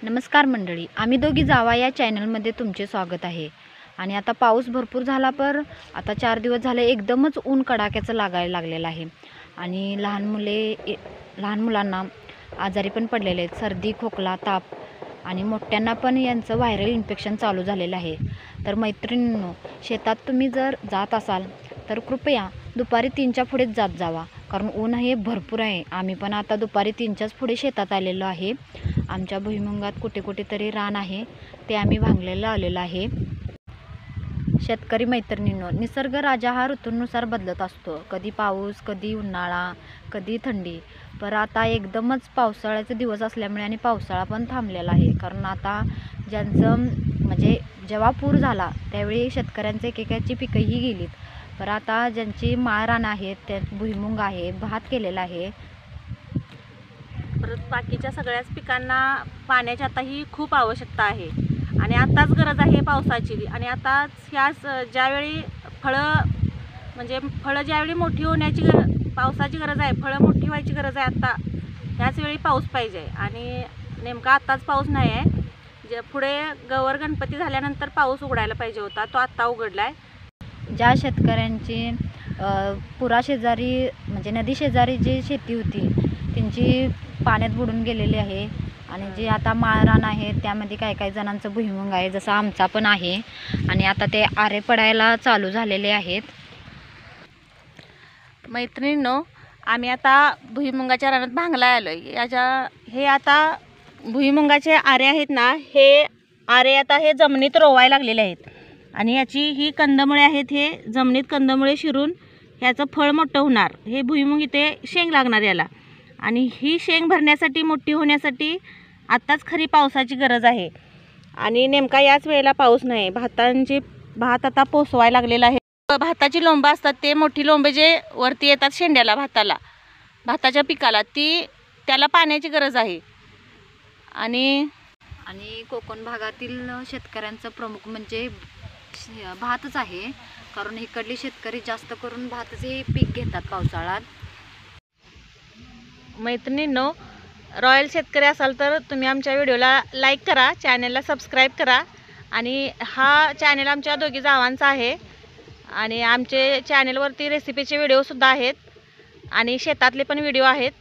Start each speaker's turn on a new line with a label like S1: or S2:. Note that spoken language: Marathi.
S1: नमस्कार मंडळी, आम्ही दोघी जावा या चॅनलमध्ये तुमचे स्वागत आहे। आणि आता पाऊस भरपूर झाला, पर आता 4 दिवस झाले एकदमच ऊन कडाक्याचं लागायला लागलेलं आहे आणि लहान मुलांना आजारी पण पडलेले आहेत। सर्दी, खोकला, ताप आणि मोठ्यांना पण यांचं व्हायरल इन्फेक्शन चालू झालेलं आहे। तर मैत्रिणींनो, शेतात तुम्ही जर जात असाल तर कृपया दुपारी 3च्या पुढेच जात जावा, कारण ऊन हे भरपूर आहे। आम्ही पण आता दुपारी 3च्याच पुढे शेतात आलेलो आहे। आमच्या भुईमुगात कुठे तरी रान आहे, ते आम्ही भांगलेलं आलेलं आहे। शेतकरी मैत्रिणींनो, निसर्ग राजा हा ऋतूनुसार बदलत असतो, कधी पाऊस, कधी उन्हाळा, कधी थंडी। पर आता एकदमच पावसाळ्याचे दिवस असल्यामुळे आणि पावसाळा पण थांबलेला आहे, कारण आता ज्यांचं म्हणजे जेव्हा पूर झाला त्यावेळी शेतकऱ्यांचे एकेकाची पिकंही गेलीत। पर आता ज्यांची माळ रान आहेत त्यात भुईमुग आहे, भात केलेला आहे,
S2: परत बाकीच्या सगळ्याच पिकांना पाण्याची आता ही खूप आवश्यकता आहे आणि आताच गरज आहे पावसाची। आणि आताच ह्याच ज्यावेळी फळं ज्यावेळी मोठी होण्याची पावसाची गरज आहे, फळं मोठी व्हायची गरज आहे, आता ह्याच वेळी पाऊस पाहिजे। आणि नेमका आत्ताच पाऊस नाही आहे, जे पुढे गौर गणपती झाल्यानंतर पाऊस उघडायला पाहिजे होता, तो आत्ता उघडला आहे।
S1: ज्या शेतकऱ्यांची पुराशेजारी म्हणजे नदी शेजारी जी शेती होती त्यांची पाण्यात बुडून गेलेली आहे, आणि जे आता माळरान आहे त्यामध्ये काही जणांचं भुईमुग आहे, जसं आमचा पण आहे, आणि आता ते आरे पडायला चालू झालेले आहेत।
S2: मैत्रिणींनो, आम्ही आता भुईमुगाच्या रानात भांगला आलोय। हे आता भुईमुगाचे आरे आहेत ना, हे आरे आता हे जमिनीत रोवायला लागलेले आहेत आणि याची ही कंदमुळे आहेत, हे जमिनीत कंदमुळे शिरून ह्याचं फळ मोठं होणार। हे भुईमुग इथे शेंग लागणार याला, आणि ही शेंग भरण्यासाठी, मोठी होण्यासाठी आत्ताच खरी पावसाची गरज आहे। आणि नेमका याच वेळेला पाऊस नाही। भात आता पोसवायला लागलेला आहे। भाताची लोंबं असतात, ते मोठी लोंबे जे वरती येतात शेंड्याला, भाताच्या पिकाला, त्याला पाण्याची गरज आहे। आणि
S1: कोकण भागातील शेतकऱ्यांचं प्रमुख म्हणजे भातच आहे, कारण इकडले शेतकरी जास्त करून भातचे पीक घेतात पावसाळ्यात।
S2: मैत्रिणींनो, रॉयल शेतकरी असाल तर तुम्ही आमच्या व्हिडिओला लाईक करा, चॅनलला सबस्क्राईब करा। आणि हा चॅनल आमच्या दोघी जावांचा आहे, आणि आमचे चॅनलवरती रेसिपीचे व्हिडिओसुद्धा आहेत आणि शेतातले पण व्हिडिओ आहेत।